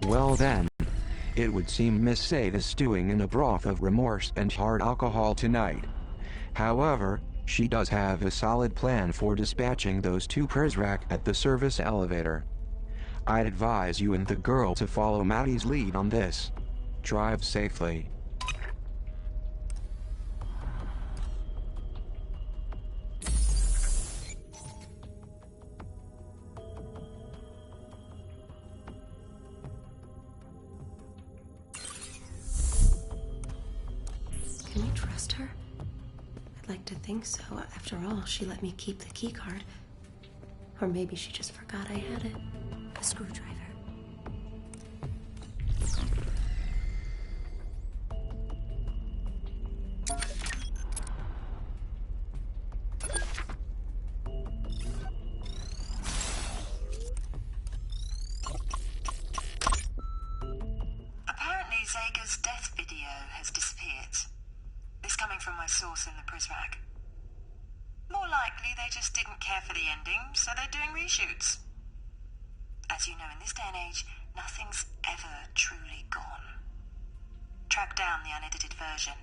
Well then, it would seem Miss Sade is stewing in a broth of remorse and hard alcohol tonight. However, she does have a solid plan for dispatching those two Prizrak at the service elevator. I'd advise you and the girl to follow Maddie's lead on this. Drive safely. Can we trust her? I'd like to think so. After all, she let me keep the keycard. Or maybe she just forgot I had it. A screwdriver. Apparently, Zega's death video has disappeared. This coming from my source in the Prizrak. More likely, they just didn't care for the ending, so they're doing reshoots. As you know, in this day and age, nothing's ever truly gone. Track down the unedited version.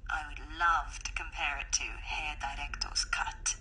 I would love to compare it to Herr Director's cut.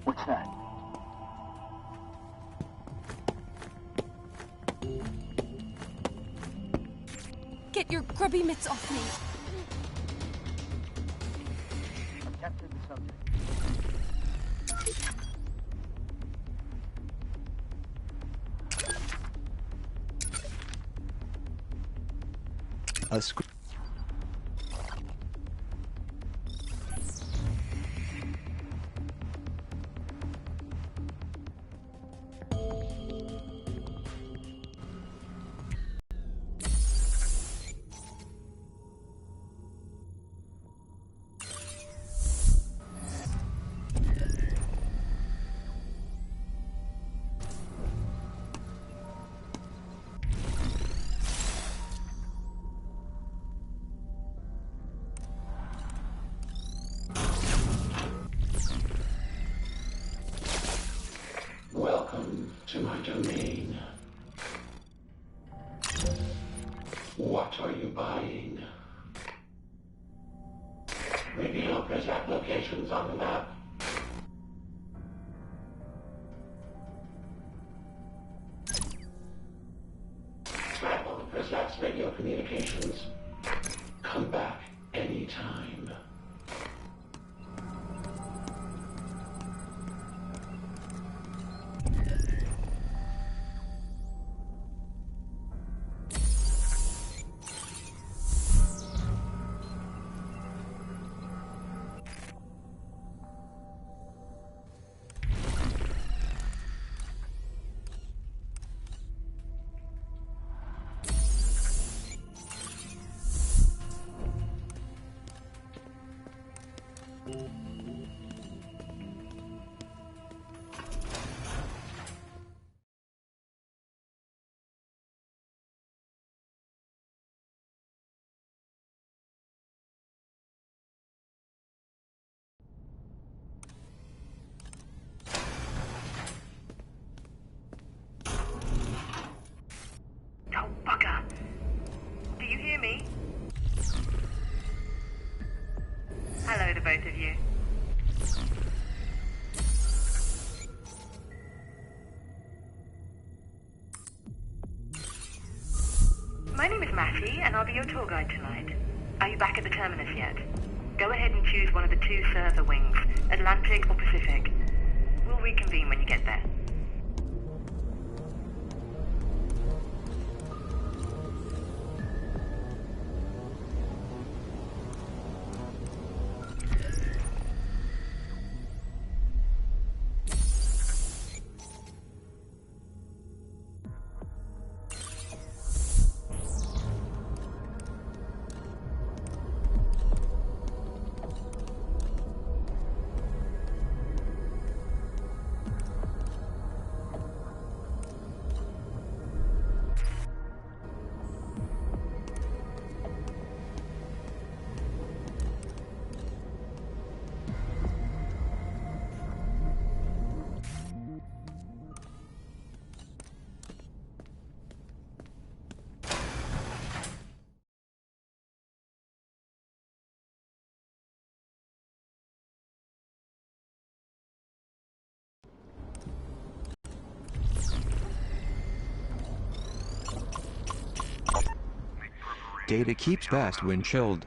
What's that? Get your grubby mitts off me! I've captured the subject. A sc- Welcome to my domain. What are you buying? Reveal Prizrak locations on the map. Tap on Prizrak's radio communications. Come back anytime. both of you. My name is Matty, and I'll be your tour guide tonight. Are you back at the terminus yet? Go ahead and choose one of the two server wings, Atlantic or Pacific. We'll reconvene when you get there. Data keeps best when chilled.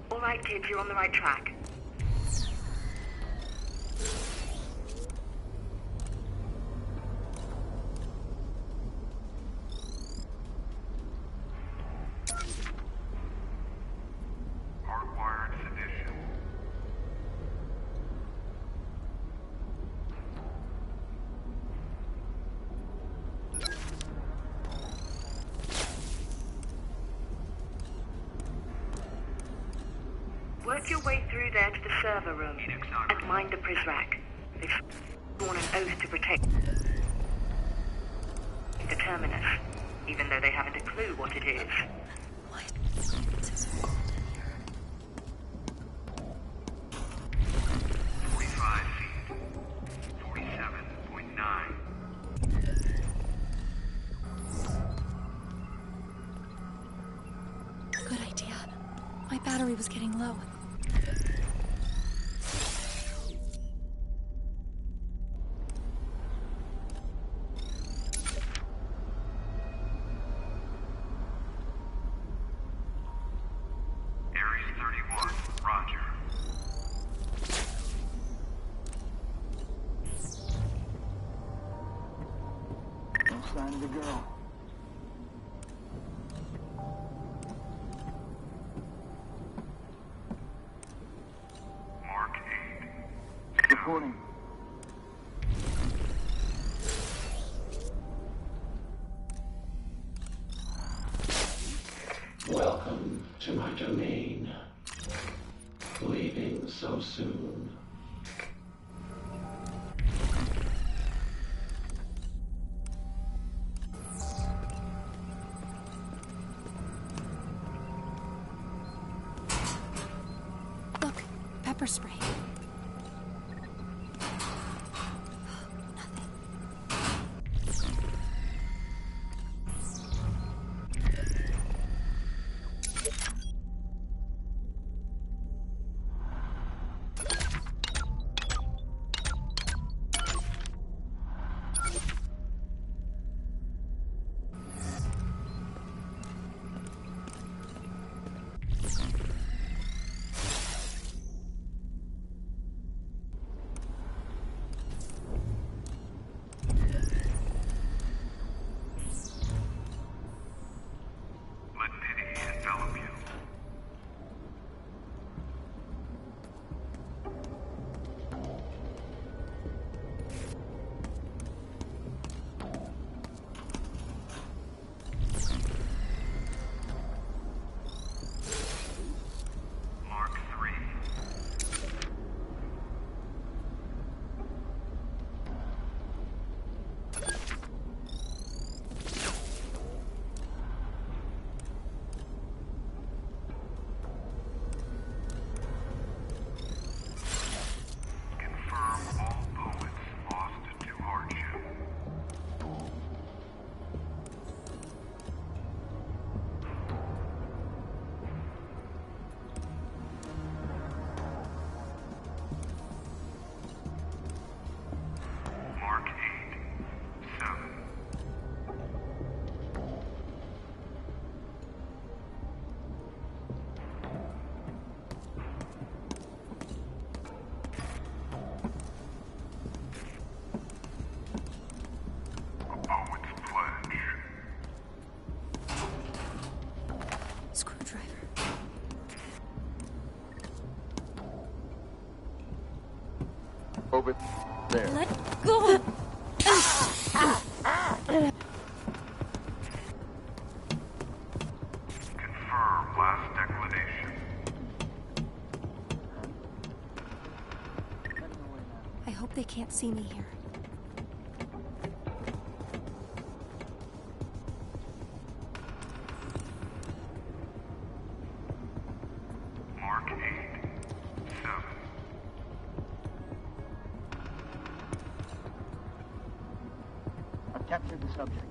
All right, kids, you're on the right track. Hardwired sedition. Work your way through there to the server room and mind the Prisrac. They've sworn an oath to protect the terminus, even though they haven't a clue what it is. What? It's so cold in here. 45 feet. 47.9. Good idea. My battery was getting low. Ares 31, roger. No sign of the girl. Mark 8. Reporting. Welcome to my domain. Leaving so soon. Look, pepper spray. Nothing. Over there. Let go! Confirm last declination. I hope they can't see me here. Mark 8, 7. I've captured the subject.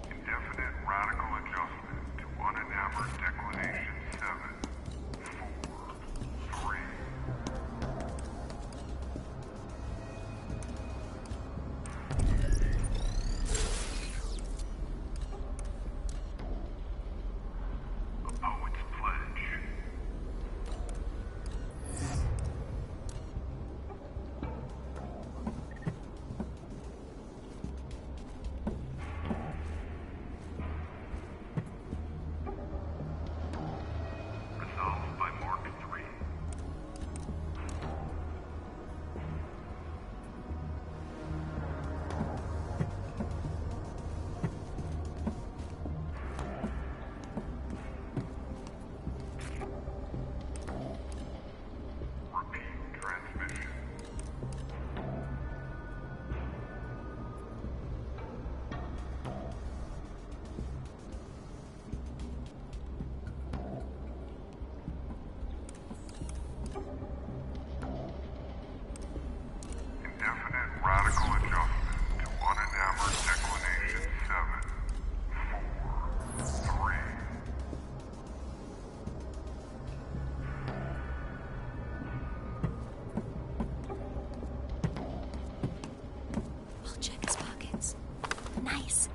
Indefinite radical adjustment to unenamored declination 7, 4, 3. A poet's pledge. Resolved by Mark 3. Repeat transmission. Indefinite radical adjustment to unenamored declination 7, 4, 3. I'll check his pockets. Nice.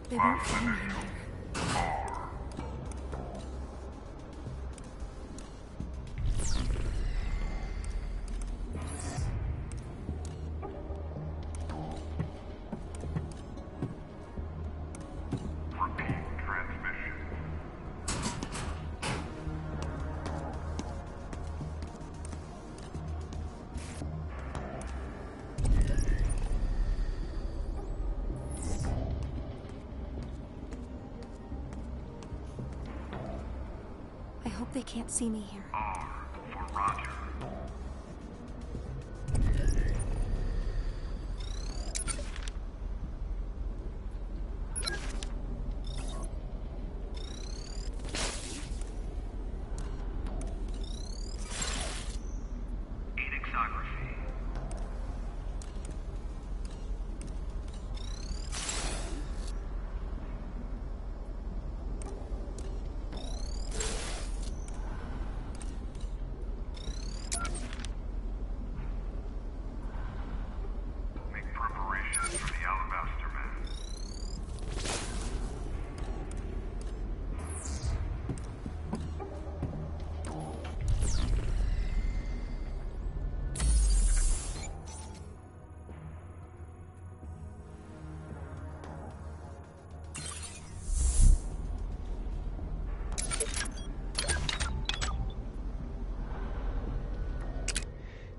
They won't find me in there. Repeat transmission. I hope they can't see me here. R for Roger. Enixography. Make preparations for the Alabaster Man.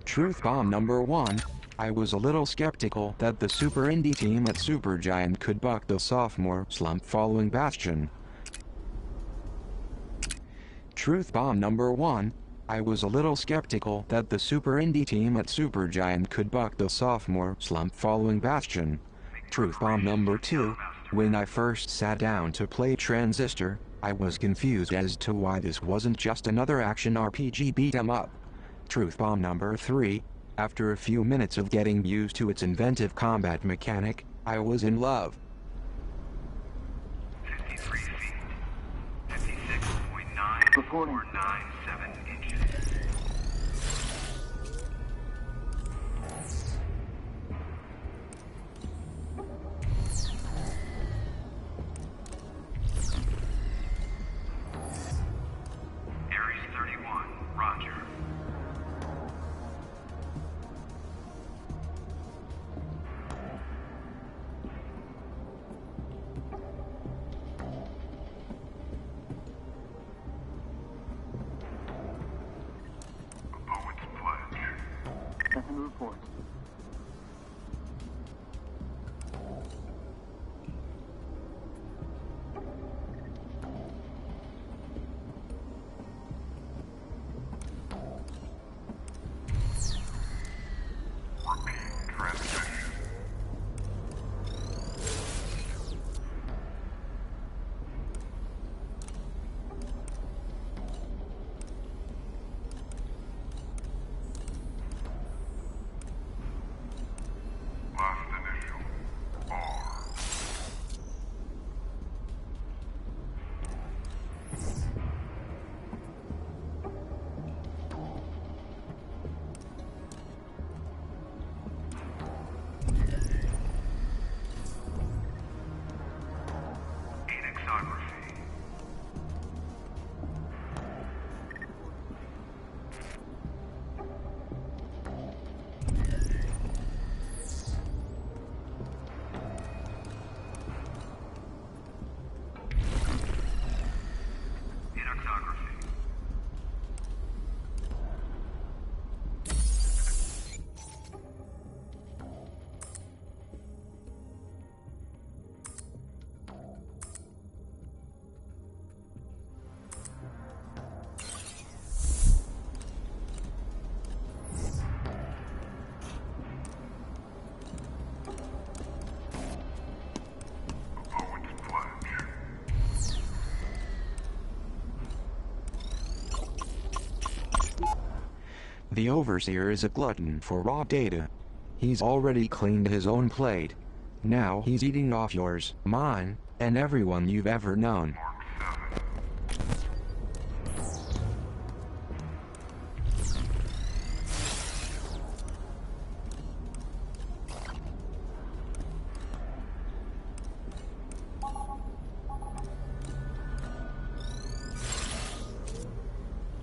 Truth bomb number 1. I was a little skeptical that the Super Indie team at Supergiant could buck the sophomore slump following Bastion. Truth bomb number 1. I was a little skeptical that the Super Indie team at Supergiant could buck the sophomore slump following Bastion. Truth bomb number 2. When I first sat down to play Transistor, I was confused as to why this wasn't just another action RPG beat 'em up. Truth bomb number 3. After a few minutes of getting used to its inventive combat mechanic, I was in love. Reporting. 497 inches. Aries 31, roger. Poet's pledge. Nothing to report. Repeat transmission. Last initial. R. Enixography. Enixography. Poet's pledge. The Overseer is a glutton for raw data. He's already cleaned his own plate. Now he's eating off yours, mine, and everyone you've ever known. Mark 7.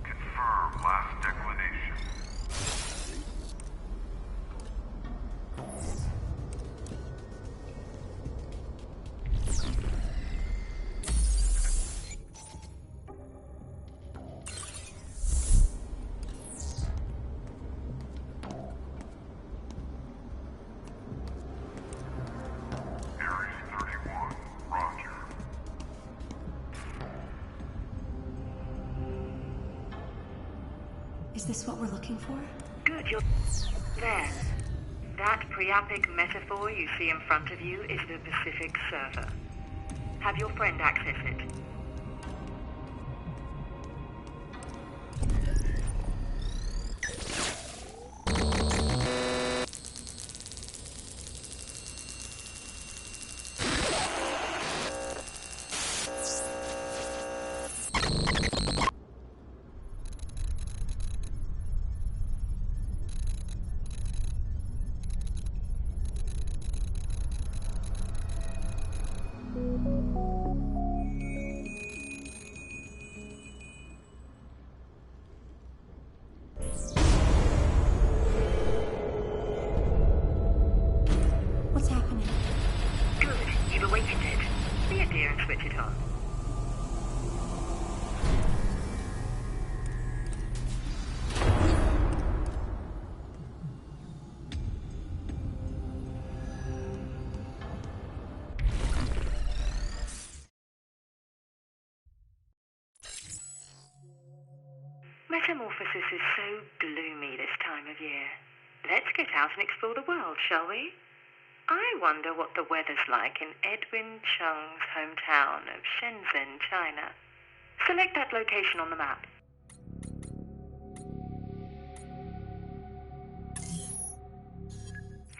Confirm last declination. Aries 31, roger. Is this what we're looking for? Good, you're there. That priapic metaphor you see in front of you is the Pacific server. Have your friend access it. What's happening? Good, you've awakened it. Be a dear and switch it on. Metamorphosis is so gloomy this time of year. Let's get out and explore the world, shall we? I wonder what the weather's like in Edwin Chung's hometown of Shenzhen, China. Select that location on the map.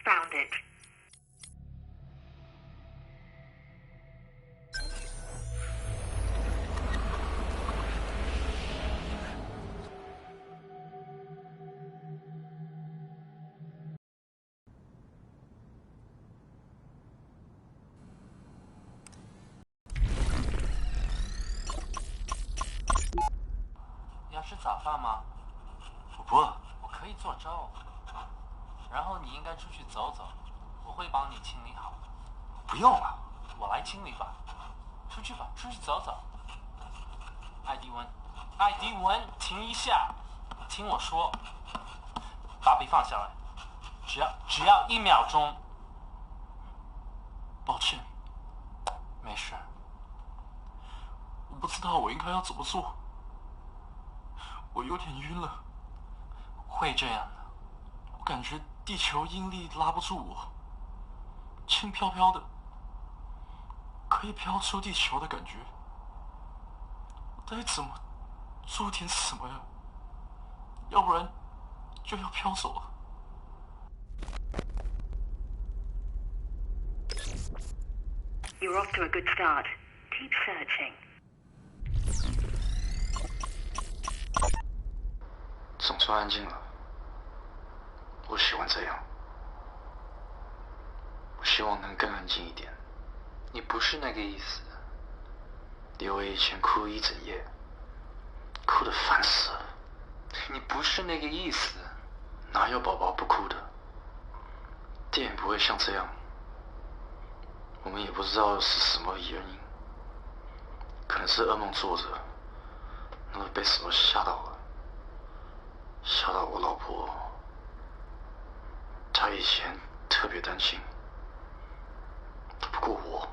Found it. 早饭吗？我不饿。我可以做粥。然后你应该出去走走，我会帮你清理好的。不用了，我来清理吧。出去吧，出去走走。艾迪文，艾迪文，停一下，听我说，把笔放下来，只要1秒钟。抱歉，没事。我不知道我应该要怎么做，我有点晕了。会这样的。我感觉地球引力拉不住我，轻飘飘的，可以飘出地球的感觉。我得怎么做点什么呀？要不然就要飘走了。You're off to a good start. Keep searching. 总算安静了。我喜欢这样。我希望能更安静一点。你不是那个意思。刘伟以前哭一整夜，哭得烦死了。你不是那个意思。哪有宝宝不哭的？电影不会像这样。我们也不知道是什么原因，可能是噩梦做着，然后被什么吓到了，吓到我老婆。她以前特别担心，不过我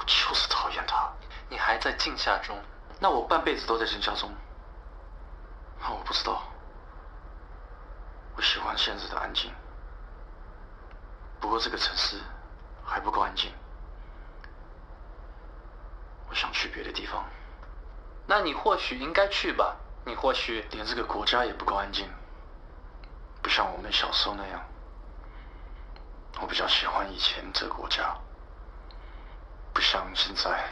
就是讨厌她。你还在惊吓中？那我半辈子都在惊吓中。那我不知道。我喜欢现在的安静，不过这个城市还不够安静。我想去别的地方。那你或许应该去吧。你或许连这个国家也不够安静，不像我们小时候那样。我比较喜欢以前这个国家，不像现在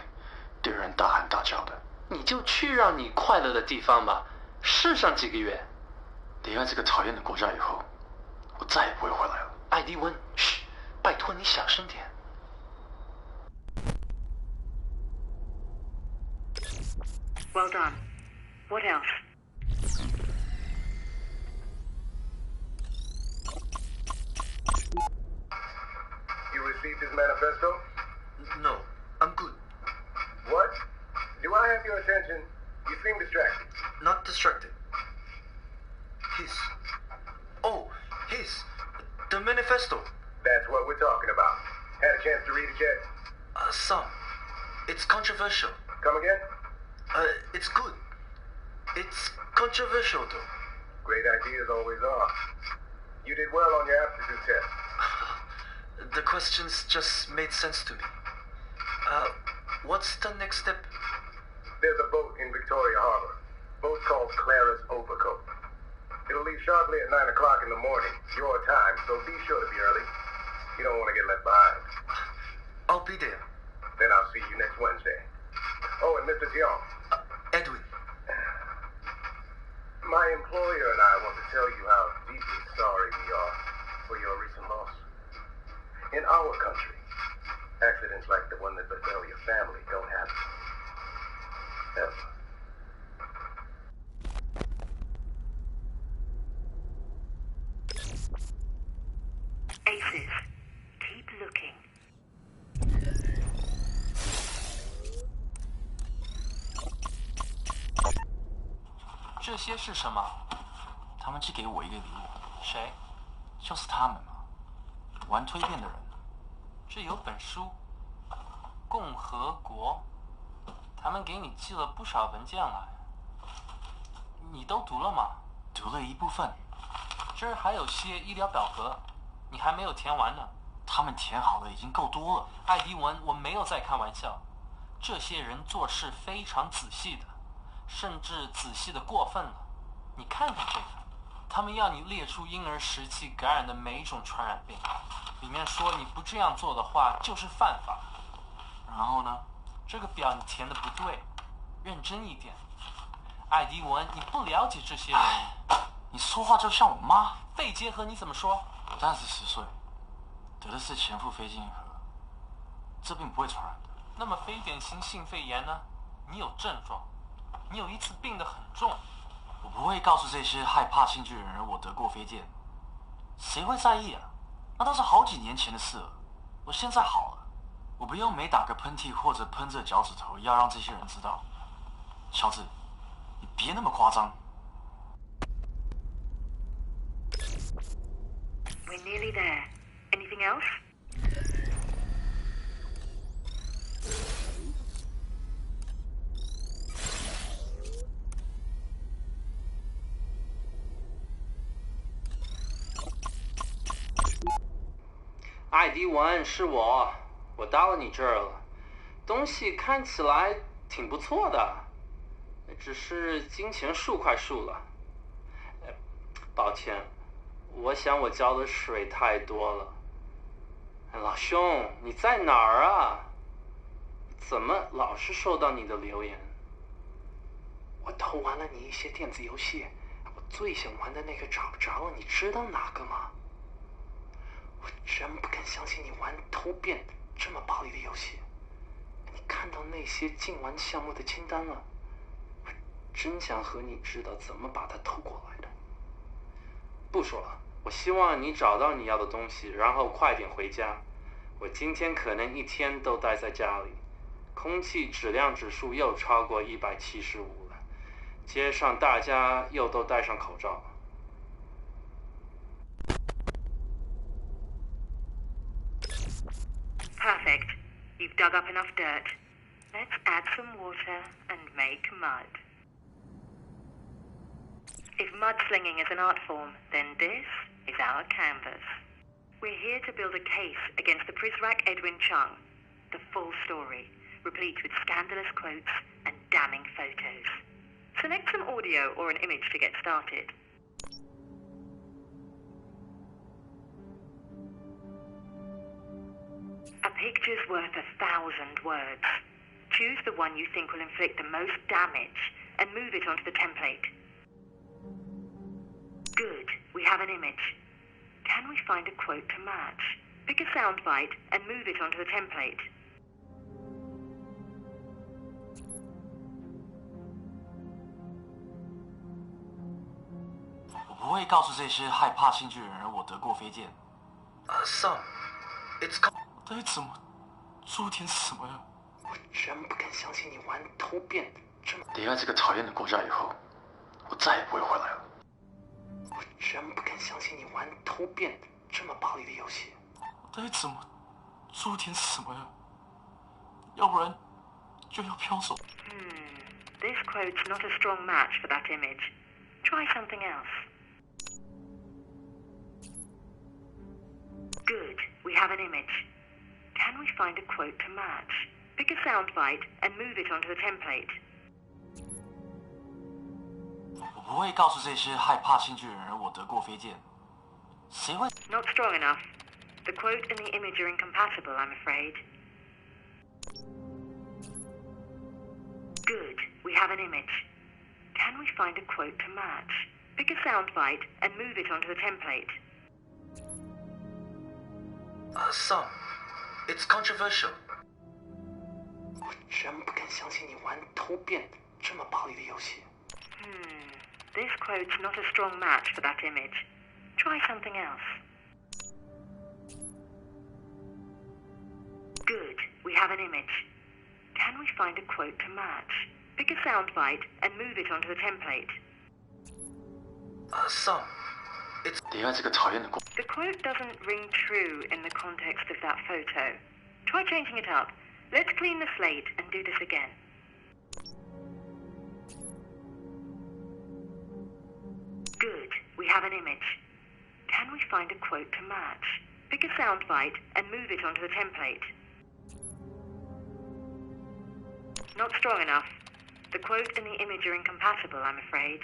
对人大喊大叫的。你就去让你快乐的地方吧，试上几个月。离开这个讨厌的国家以后，我再也不会回来了。艾迪温，嘘，拜托你小声点。Well done. What else? You received his manifesto? No, I'm good. What? Do I have your attention? You seem distracted. Not distracted. The manifesto. That's what we're talking about. Had a chance to read it yet? Some. It's controversial. Come again? It's good. It's controversial, though. Great ideas always are. You did well on your aptitude test. The questions just made sense to me. What's the next step? There's a boat in Victoria Harbor. Boat called Clara's Overcoat. It'll leave sharply at 9 o'clock in the morning, your time, so be sure to be early. You don't want to get left behind. I'll be there. Then I'll see you next Wednesday. Oh, and Mr. Tiong. Edwin. My employer and I want to tell you how deeply sorry we are for your recent loss. In our country, accidents like the one that befell your family don't happen. Ever. Aces. Keep looking. 这些是什么？他们寄给我一个礼物。谁？就是他们嘛，玩蜕变的人。这有本书，《共和国》，他们给你寄了不少文件来，你都读了吗？读了一部分。这儿还有些医疗表格，你还没有填完呢。他们填好了已经够多了。艾迪文，我没有在开玩笑，这些人做事非常仔细的，甚至仔细的过分了。你看看这个，他们要你列出婴儿时期感染的每一种传染病，里面说你不这样做的话就是犯法。然后呢？这个表你填的不对，认真一点。艾迪文，你不了解这些人。你说话就像我妈。肺结核你怎么说？我当时10岁，得的是前腹非经核，这病不会传染的。那么非典型性肺炎呢？你有症状，你有一次病得很重。我不会告诉这些害怕新巨人的人我得过飞剑，谁会在意啊？那都是好几年前的事了。我现在好了，我不用每打个喷嚏或者喷着脚趾头要让这些人知道。乔治，你别那么夸张。We're nearly there. Anything else? ID1是我到了你这儿了，东西看起来挺不错的，只是金钱数快输了。抱歉，我想我浇的水太多了。老兄，你在哪儿啊？怎么老是收到你的留言？我偷玩了你一些电子游戏，我最想玩的那个找不着了，你知道哪个吗？我真不敢相信你玩偷变这么暴力的游戏。你看到那些禁玩项目的清单了？我真想和你知道怎么把它偷过来的。不说了，我希望你找到你要的东西，然后快点回家。我今天可能一天都待在家里，空气质量指数又超过175了，街上大家又都戴上口罩。Perfect. You've dug up enough dirt. Let's add some water and make mud. If mudslinging is an art form, then this is our canvas. We're here to build a case against the Prizrak Edwin Chung. The full story, replete with scandalous quotes and damning photos. Select some audio or an image to get started. A picture's worth 1,000 words. Choose the one you think will inflict the most damage and move it onto the template. Good, we have an image. Can we find a quote to match? Pick a soundbite and move it onto the template.我不会告诉这些害怕新巨人的人我得过飞剑。Son, it's 到底怎么做点什么呀？我真不敢相信你玩偷变这么……离开这个讨厌的国家以后，我再也不会回来了。我真不敢相信你玩偷变这么暴力的游戏。到底怎么做点什么呀？要不然就要飘走。This quote's not a strong match for that image. Try something else. Good, we have an image. Can we find a quote to match? Pick a soundbite and move it onto the template. 我不会告诉这些害怕新巨人的人我得过飞剑，谁会 Not strong enough. The quote and the image are incompatible, I'm afraid. Good, we have an image. Can we find a quote to match? Pick a soundbite and move it onto the template. Son, it's controversial. 我真不敢相信你玩偷变这么暴力的游戏。This quote's not a strong match for that image. Try something else. Good, we have an image. Can we find a quote to match? Pick a soundbite and move it onto the template. Son, it's 离开这个讨厌的国。 The quote doesn't ring true in the context of that photo. Try changing it up. Let's clean the slate and do this again. Good, we have an image. Can we find a quote to match? Pick a soundbite and move it onto the template. Not strong enough. The quote and the image are incompatible, I'm afraid.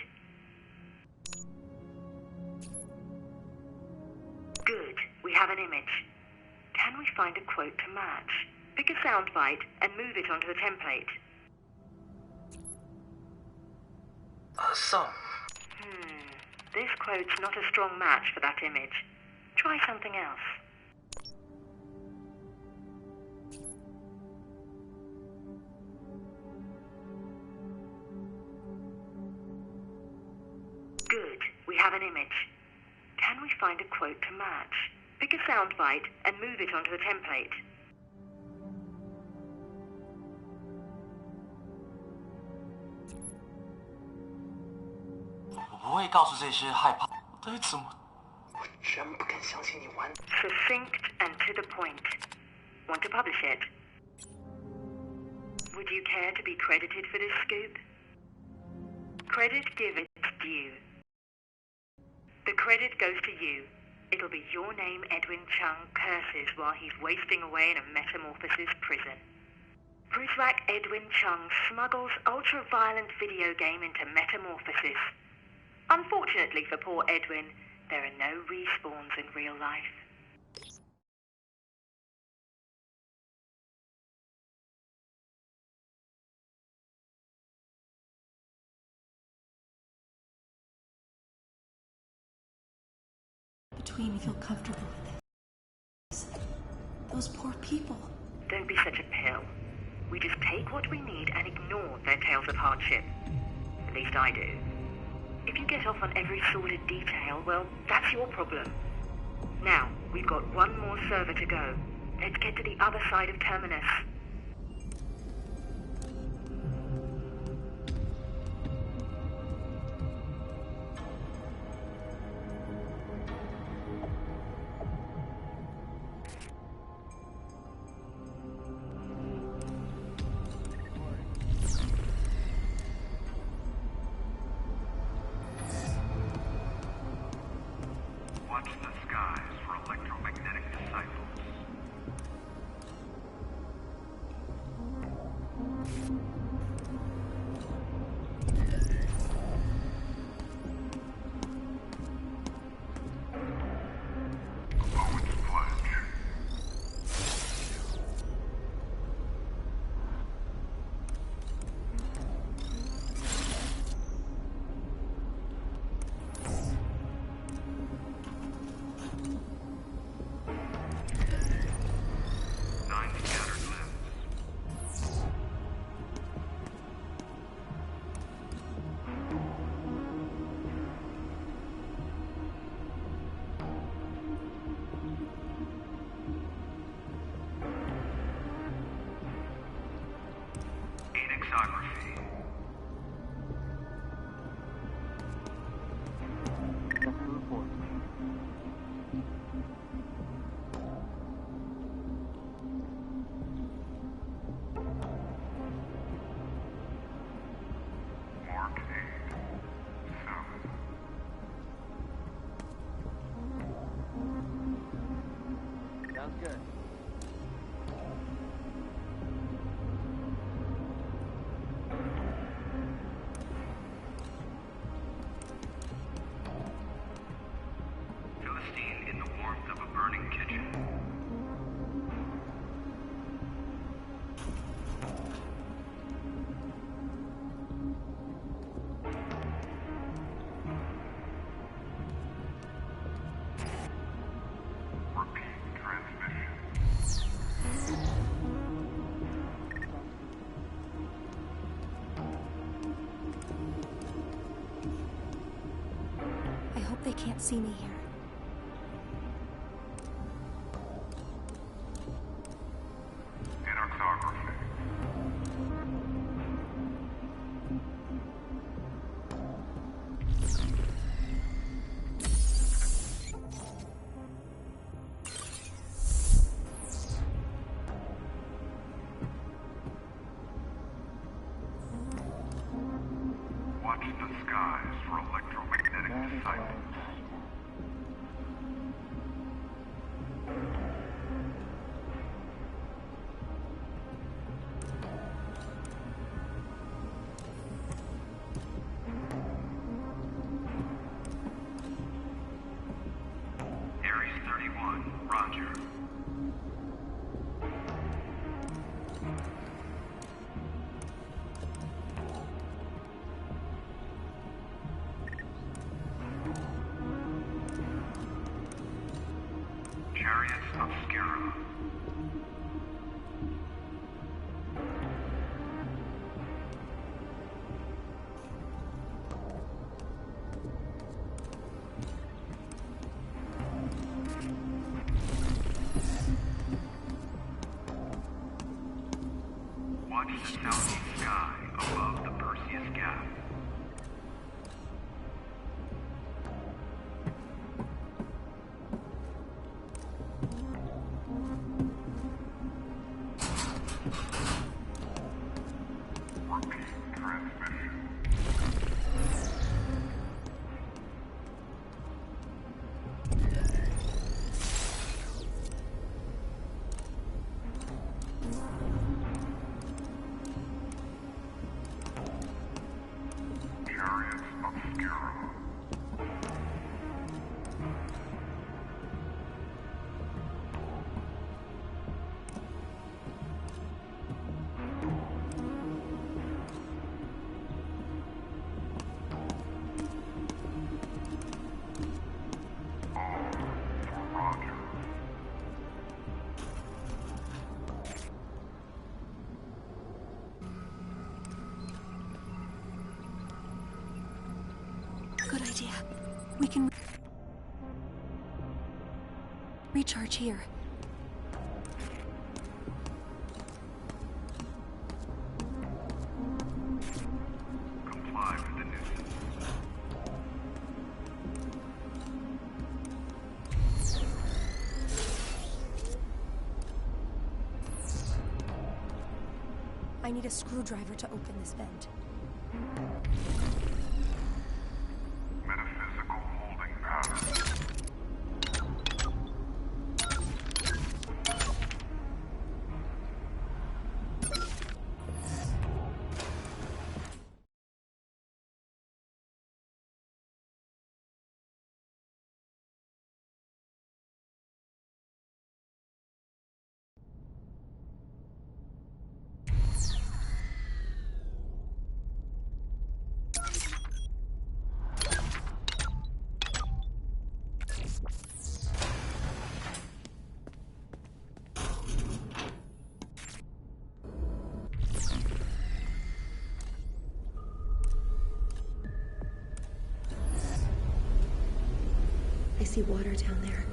Good, we have an image. Can we find a quote to match? Pick a soundbite and move it onto the template. Son, This quote's not a strong match for that image. Try something else. have an image. Can we find a quote to match? Pick a soundbite and move it onto the template.我不会告诉这些害怕。到底怎么？我真不敢相信你玩。Succinct and to the point. Want to publish it? Would you care to be credited for this scoop? Credit give its due. The credit goes to you. It'll be your name Edwin Chung curses while he's wasting away in a metamorphosis prison. Prisrack Edwin Chung smuggles ultra-violent video game into metamorphosis. Unfortunately for poor Edwin, there are no respawns in real life. Between me, feel comfortable with this. Those poor people. Don't be such a pill. We just take what we need and ignore their tales of hardship. At least I do. If you get off on every sordid detail, well, that's your problem. Now, we've got one more server to go. Let's get to the other side of Terminus. Watch the skies for electromagnetic disciples. Poet's pledge. Nine scattered limbs. Anexography. Report. Mark 8. 7. Sounds good. Philistine in the warmth of a burning kitchen. Repeat transmission. I hope they can't see me here. Anexography. Watch the skies for electromagnetic disciples. Ares 31, Roger. Chariots of Skira. southeast sky above the Perseus Gap. Good idea. We can recharge here. Comply with the nuisance. I need a screwdriver to open this vent. Metaphysical holding pattern. I see water down there.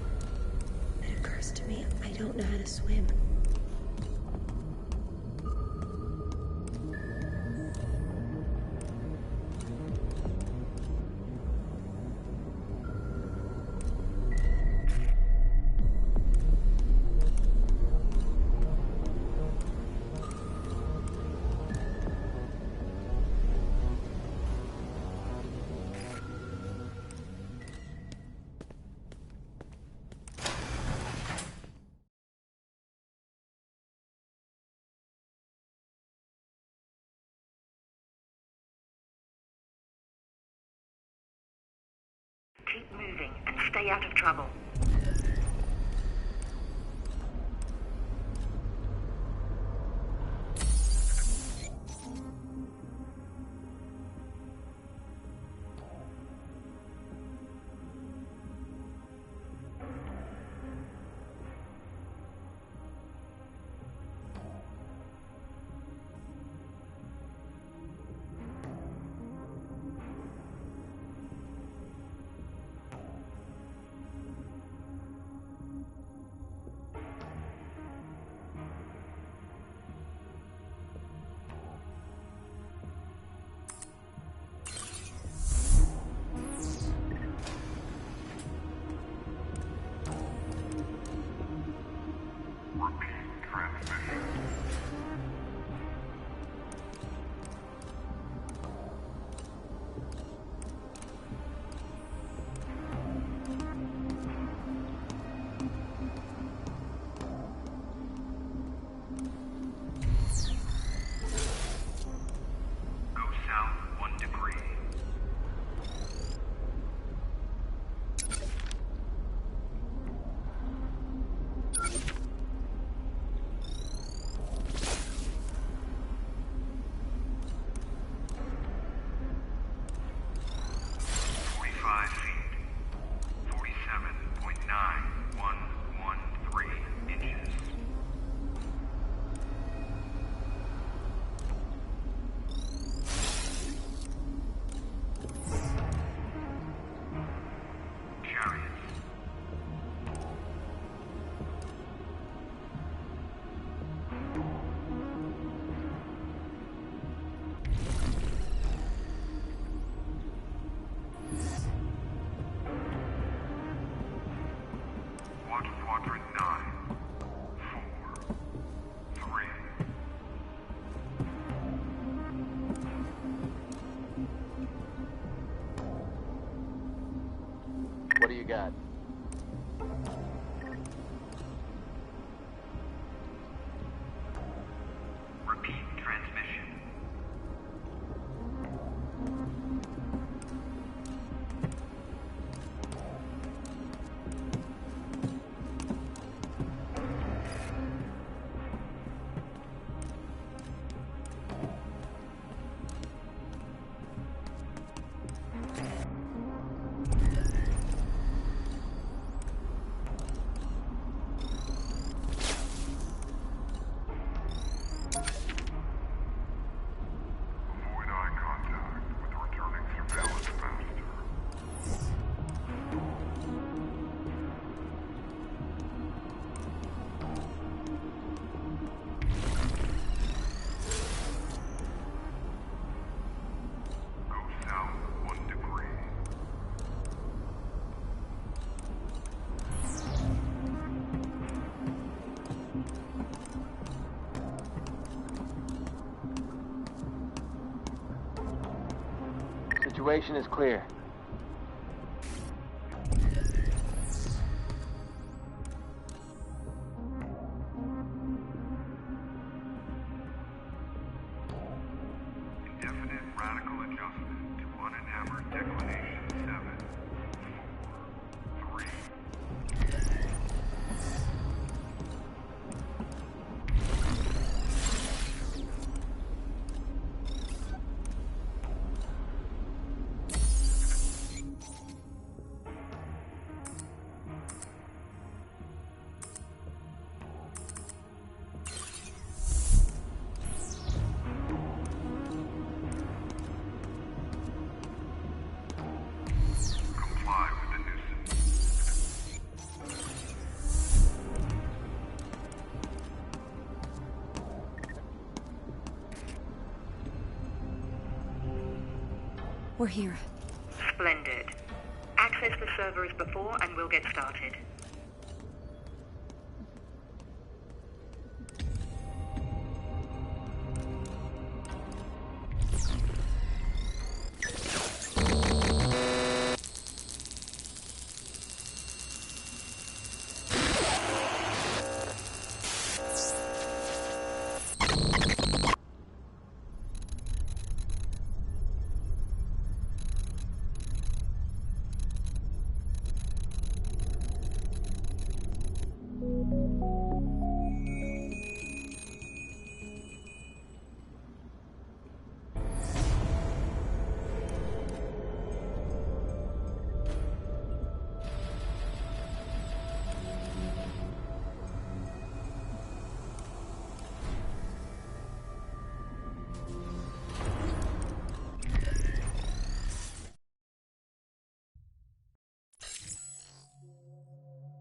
It occurs to me I don't know how to swim. Keep moving and stay out of trouble. What do you got? Repeat transmission. Avoid eye contact with the returning surveillance master. Go south 1 degree. Situation is clear. Indefinite radical adjustment to unenamored declination 7, 4, 3. Comply with the nuisance. We're here. Splendid. Access the server as before and we'll get started.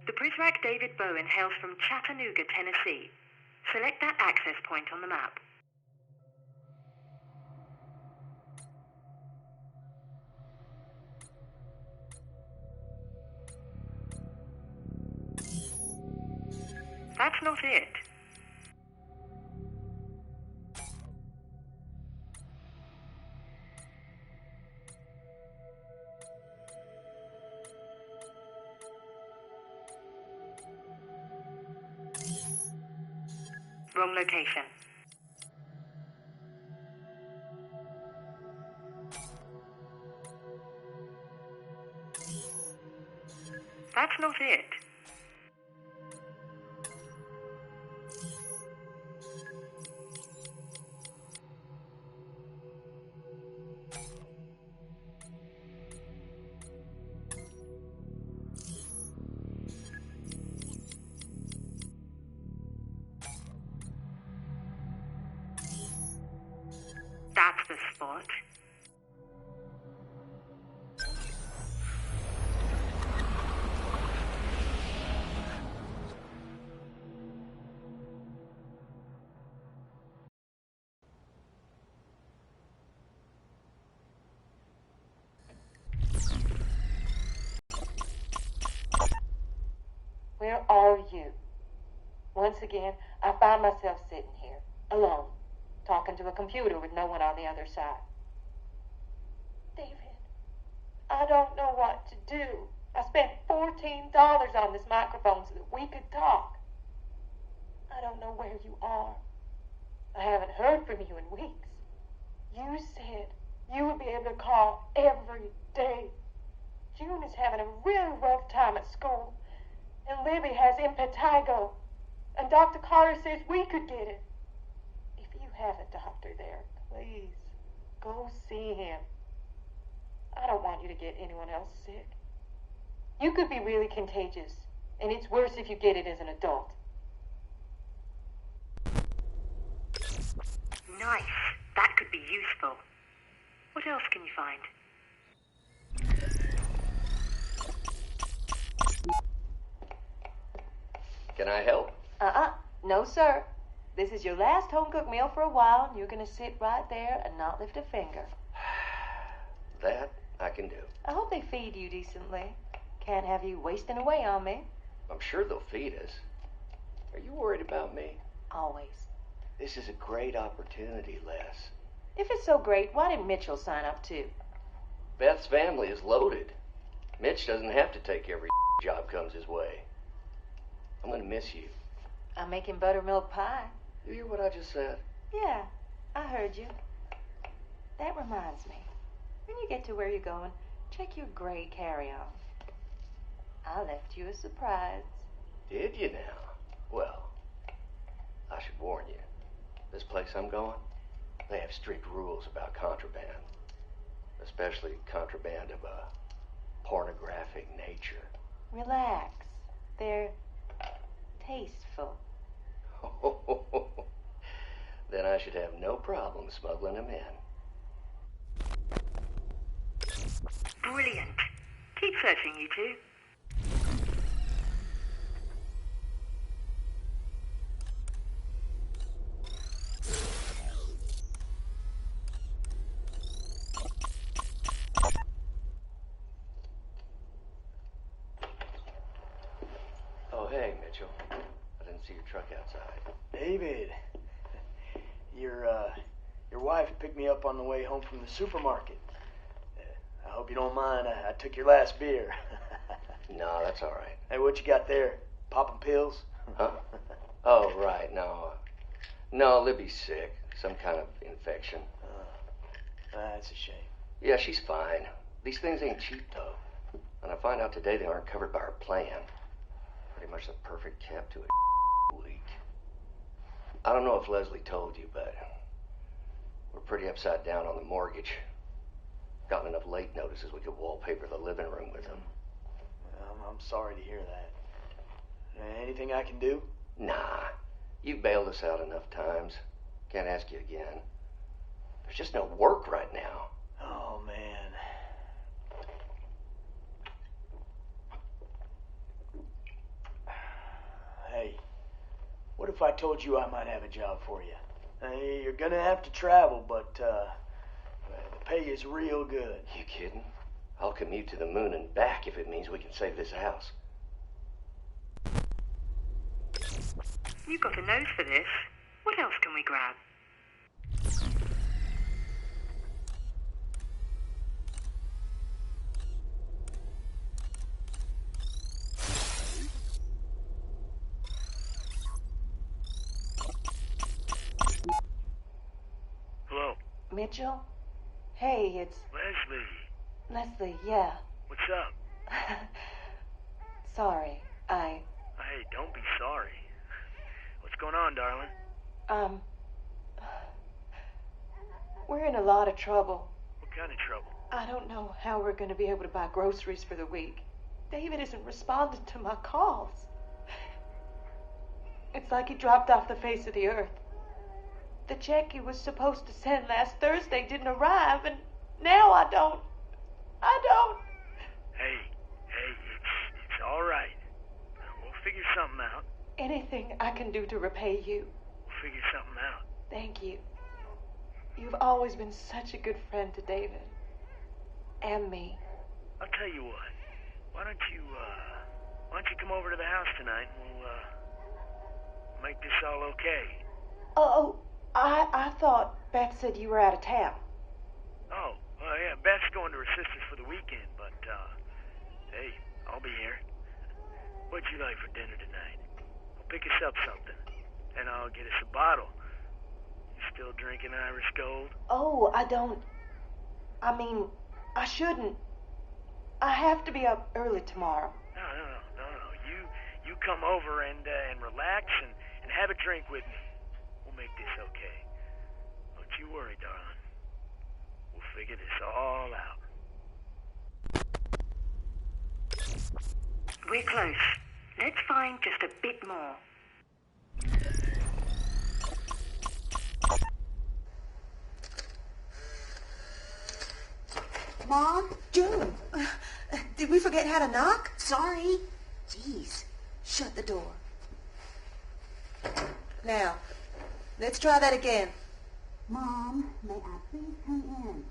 The Prisrac David Bowen hails from Chattanooga, Tennessee. Select that access point on the map. That's not it. Wrong location. That's not it. That's the spot. Where are you? Once again, I find myself sitting here, alone, talking to a computer with no one on the other side. David, I don't know what to do. I spent $14 on this microphone so that we could talk. I don't know where you are. I haven't heard from you in weeks. You said you would be able to call every day. June is having a really rough time at school, and Libby has impetigo, and Dr. Carter says we could get it. If you have a doctor there, please go see him. I don't want you to get anyone else sick. You could be really contagious, and it's worse if you get it as an adult. Nice. That could be useful. What else can you find? Can I help? No, sir. This is your last home-cooked meal for a while, and you're going to sit right there and not lift a finger. That I can do. I hope they feed you decently. Can't have you wasting away on me. I'm sure they'll feed us. Are you worried about me? Always. This is a great opportunity, Les. If it's so great, why didn't Mitchell sign up too? Beth's family is loaded. Mitch doesn't have to take every job comes his way. I'm gonna miss you. I'm making buttermilk pie. You hear what I just said? Yeah, I heard you. That reminds me. When you get to where you're going, check your gray carry-on. I left you a surprise. Did you now? Well, I should warn you. This place I'm going, they have strict rules about contraband. Especially contraband of a pornographic nature. Relax. They're tasteful. Then I should have no problem smuggling them in. Brilliant. Keep searching, you two. Oh, hey, Mitchell. I didn't see your truck outside. David, your wife picked me up on the way home from the supermarket. I hope you don't mind. I took your last beer. No, that's all right. Hey, what you got there? Popping pills? Huh? Oh, right. No, Libby's sick. Some kind of infection. That's a shame. Yeah, she's fine. These things ain't cheap, though. And I find out today they aren't covered by our plan. Pretty much the perfect cap to a leak. I don't know if Leslie told you, but we're pretty upside down on the mortgage. Gotten enough late notices we could wallpaper the living room with them. I'm sorry to hear that. Anything I can do? Nah. You've bailed us out enough times. Can't ask you again. There's just no work right now. Oh, man. Hey, what if I told you I might have a job for you? Hey, you're gonna have to travel, but the pay is real good. You kidding? I'll commute to the moon and back if it means we can save this house. You've got a nose for this. What else can we grab? Hello? Mitchell? Hey, it's... Leslie, yeah. What's up? Sorry, Hey, don't be sorry. What's going on, darling? We're in a lot of trouble. What kind of trouble? I don't know how we're going to be able to buy groceries for the week. David isn't responding to my calls. It's like he dropped off the face of the earth. The check he was supposed to send last Thursday didn't arrive, and now I don't. Hey, it's all right. We'll figure something out. Anything I can do to repay you. We'll figure something out. Thank you. You've always been such a good friend to David. And me. I'll tell you what. Why don't you come over to the house tonight and we'll make this all okay. Oh, I thought Beth said you were out of town. Oh, well, yeah, Beth's going to her sister's for the weekend, but, hey, I'll be for dinner tonight. I'll pick us up something, and I'll get us a bottle. You still drinking Irish Gold? Oh, I shouldn't. I have to be up early tomorrow. No. You come over and relax and have a drink with me. We'll make this okay. Don't you worry, darling. We'll figure this all out. We're close. Let's find just a bit more. Mom? June? Did we forget how to knock? Sorry. Jeez. Shut the door. Now, let's try that again. Mom, may I please come in?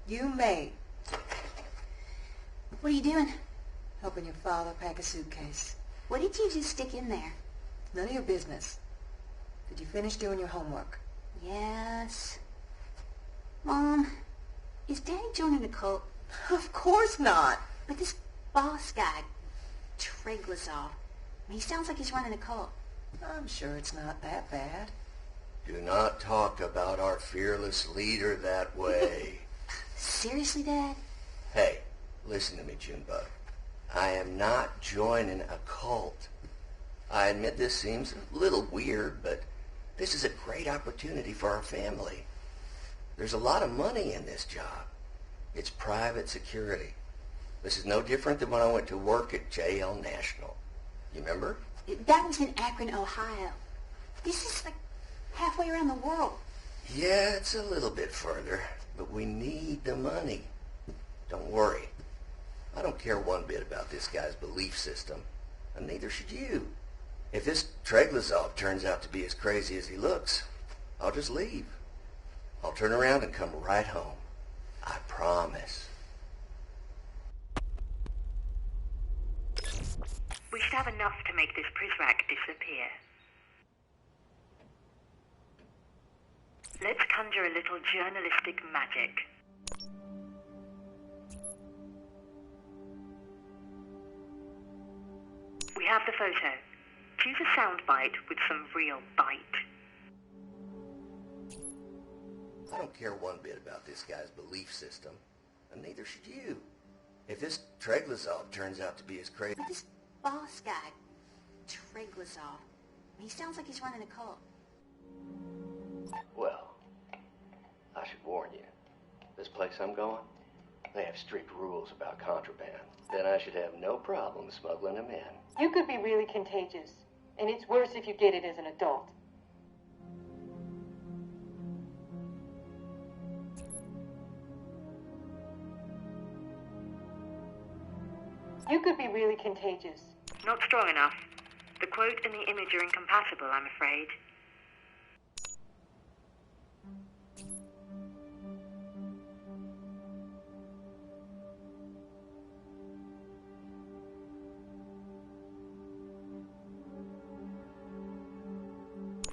You may. What are you doing? Helping your father pack a suitcase. What did you just stick in there? None of your business. Did you finish doing your homework? Yes. Mom, is Daddy joining the cult? Of course not. But this boss guy, Treglazov, he sounds like he's running a cult. I'm sure it's not that bad. Do not talk about our fearless leader that way. Seriously, Dad? Hey, listen to me, Junebug. I am not joining a cult. I admit this seems a little weird, but this is a great opportunity for our family. There's a lot of money in this job. It's private security. This is no different than when I went to work at JL National. You remember? That was in Akron, Ohio. This is like halfway around the world. Yeah, it's a little bit further, but we need the money. Don't worry. I don't care one bit about this guy's belief system, and neither should you. If this Treglazov turns out to be as crazy as he looks, I'll just leave. I'll turn around and come right home. I promise. We should have enough to make this Prizrak disappear. Let's conjure a little journalistic magic. We have the photo. Choose a soundbite with some real bite. I don't care one bit about this guy's belief system, and neither should you. If this Treglazov turns out to be as crazy... But this boss guy, Treglazov, he sounds like he's running a cult. Well, I should warn you. This place I'm going, they have strict rules about contraband. Then I should have no problem smuggling them in. You could be really contagious, and it's worse if you get it as an adult. You could be really contagious. Not strong enough. The quote and the image are incompatible, I'm afraid.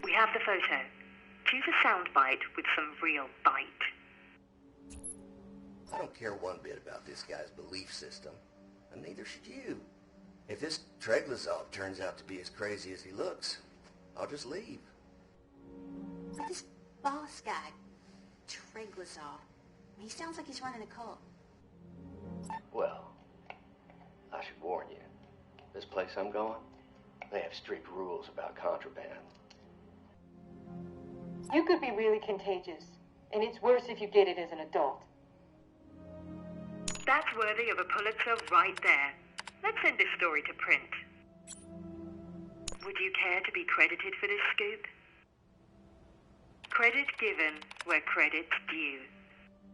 We have the photo. Choose a soundbite with some real bite. I don't care one bit about this guy's belief system, and neither should you. If this Treglazov turns out to be as crazy as he looks, I'll just leave. But this boss guy, Treglazov, he sounds like he's running a cult. Well, I should warn you. This place I'm going, they have strict rules about contraband. You could be really contagious, and it's worse if you get it as an adult. That's worthy of a Pulitzer right there. Let's send this story to print. Would you care to be credited for this scoop? Credit given where credit's due.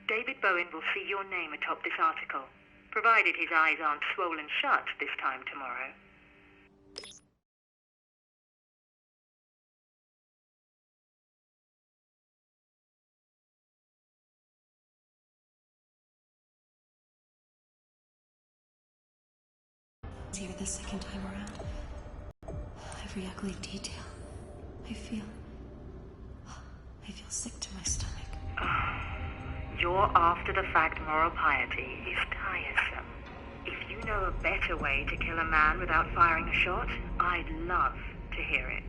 David Bowen will see your name atop this article, provided his eyes aren't swollen shut this time tomorrow. Here the second time around. Every ugly detail. I feel sick to my stomach. Your after-the-fact moral piety is tiresome. If you know a better way to kill a man without firing a shot, I'd love to hear it.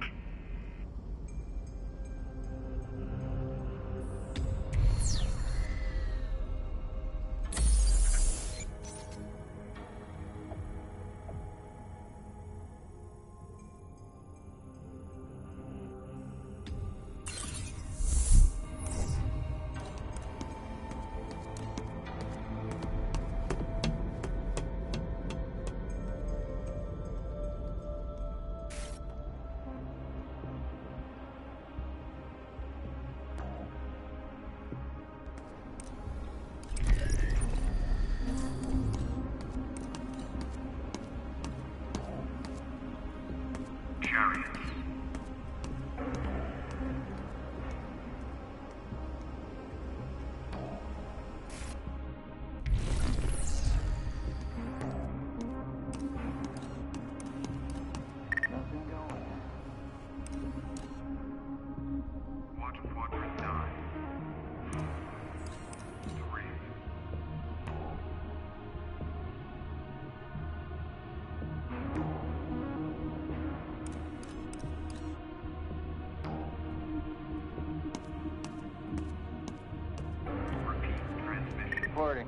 Reporting.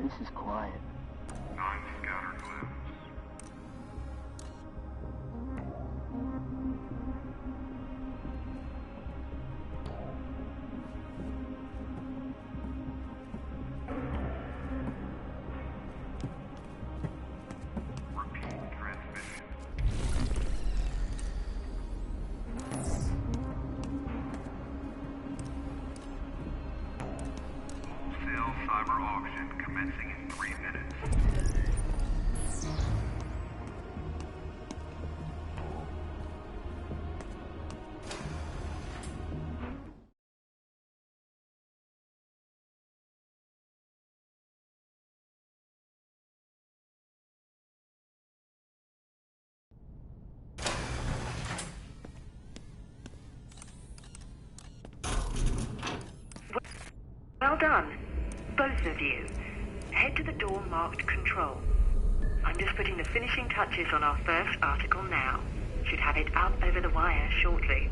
This is quiet. 9 scattered limbs. Repeat transmission. Wholesale cyber auction commencing in 3 minutes. Well done, both of you. Head to the door marked Control. I'm just putting the finishing touches on our first article now. Should have it up over the wire shortly.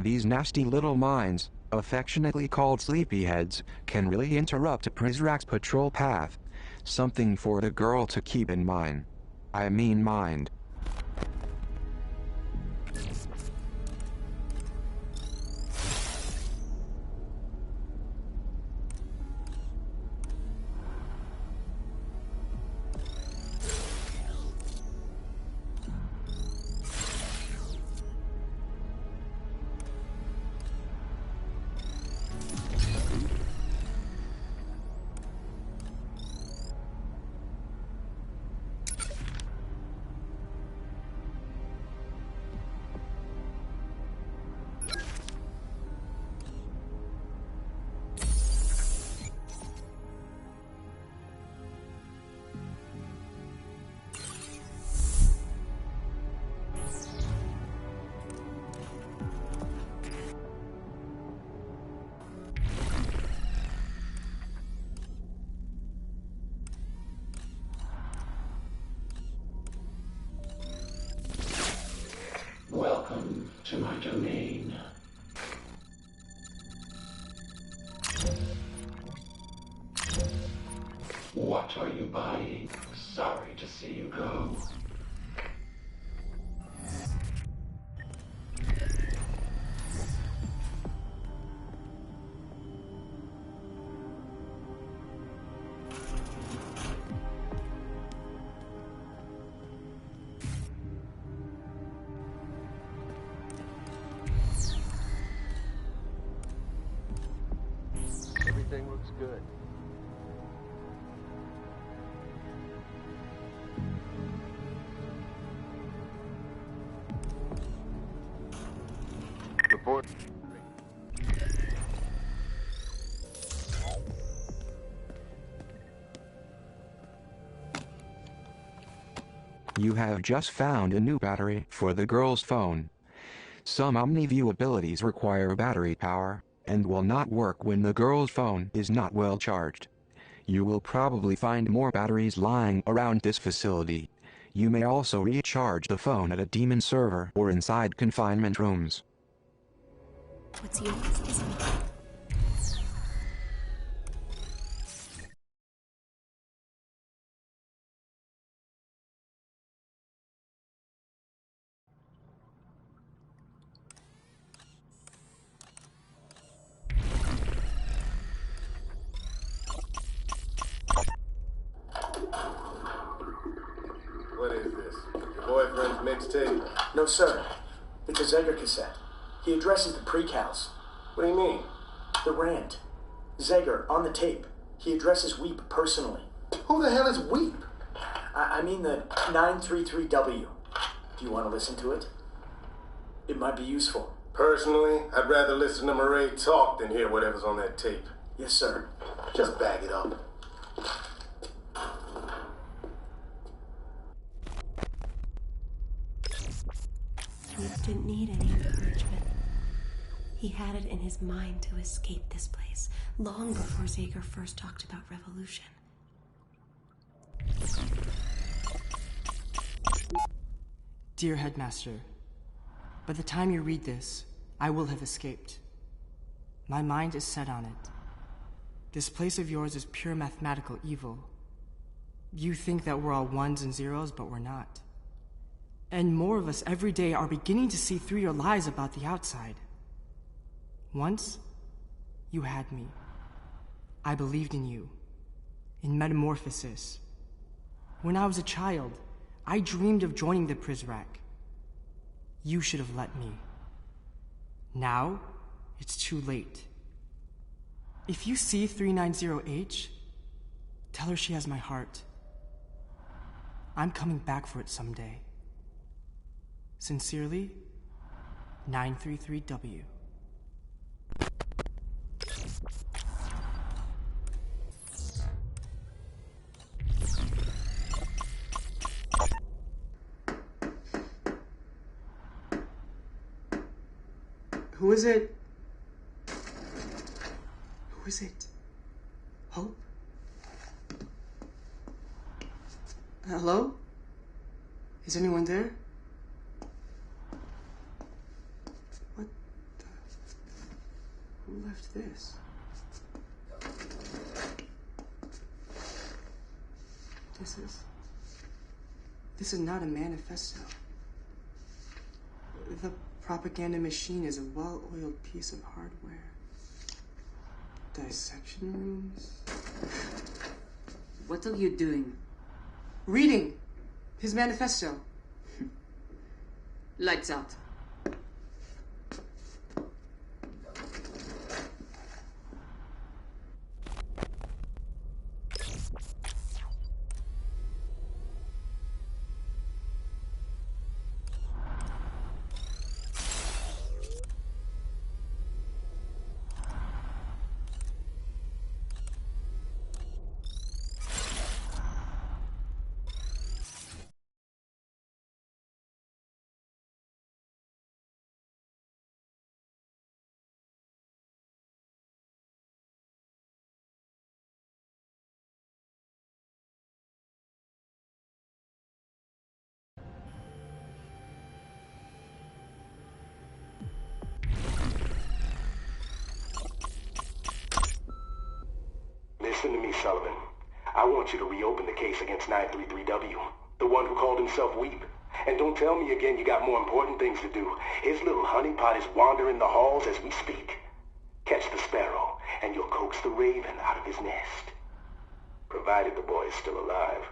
These nasty little mines, affectionately called sleepyheads, can really interrupt a Prizrak's patrol path. Something for the girl to keep in mind. I mean mind. Welcome to my domain. What are you buying? Sorry to see you go. Everything looks good. Report. You have just found a new battery for the girl's phone. Some OmniView abilities require battery power, and will not work when the girl's phone is not well charged. You will probably find more batteries lying around this facility. You may also recharge the phone at a demon server or inside confinement rooms. What's yours is mine. What is this? Your boyfriend's mixtape? No, sir. It's a Zeger cassette. He addresses the precals. What do you mean? The rant. Zeger, on the tape. He addresses Weep personally. Who the hell is Weep? I mean the 933W. Do you want to listen to it? It might be useful. Personally, I'd rather listen to Murray talk than hear whatever's on that tape. Yes, sir. Just bag it up. Weep didn't need any encouragement. He had it in his mind to escape this place, long before Zager first talked about revolution. Dear Headmaster, by the time you read this, I will have escaped. My mind is set on it. This place of yours is pure mathematical evil. You think that we're all ones and zeros, but we're not. And more of us every day are beginning to see through your lies about the outside. Once, you had me. I believed in you, in metamorphosis. When I was a child, I dreamed of joining the Prizrak. You should have let me. Now, it's too late. If you see 390H, tell her she has my heart. I'm coming back for it someday. Sincerely, 933W. Who is it? Who is it? Hope? Hello? Is anyone there? What the... this? This is not a manifesto. The propaganda machine is a well-oiled piece of hardware. Dissection rooms. What are you doing? Reading his manifesto. Lights out. Listen to me, Sullivan. I want you to reopen the case against 933W, the one who called himself Weep. And don't tell me again you got more important things to do. His little honeypot is wandering the halls as we speak. Catch the sparrow, and you'll coax the raven out of his nest. Provided the boy is still alive.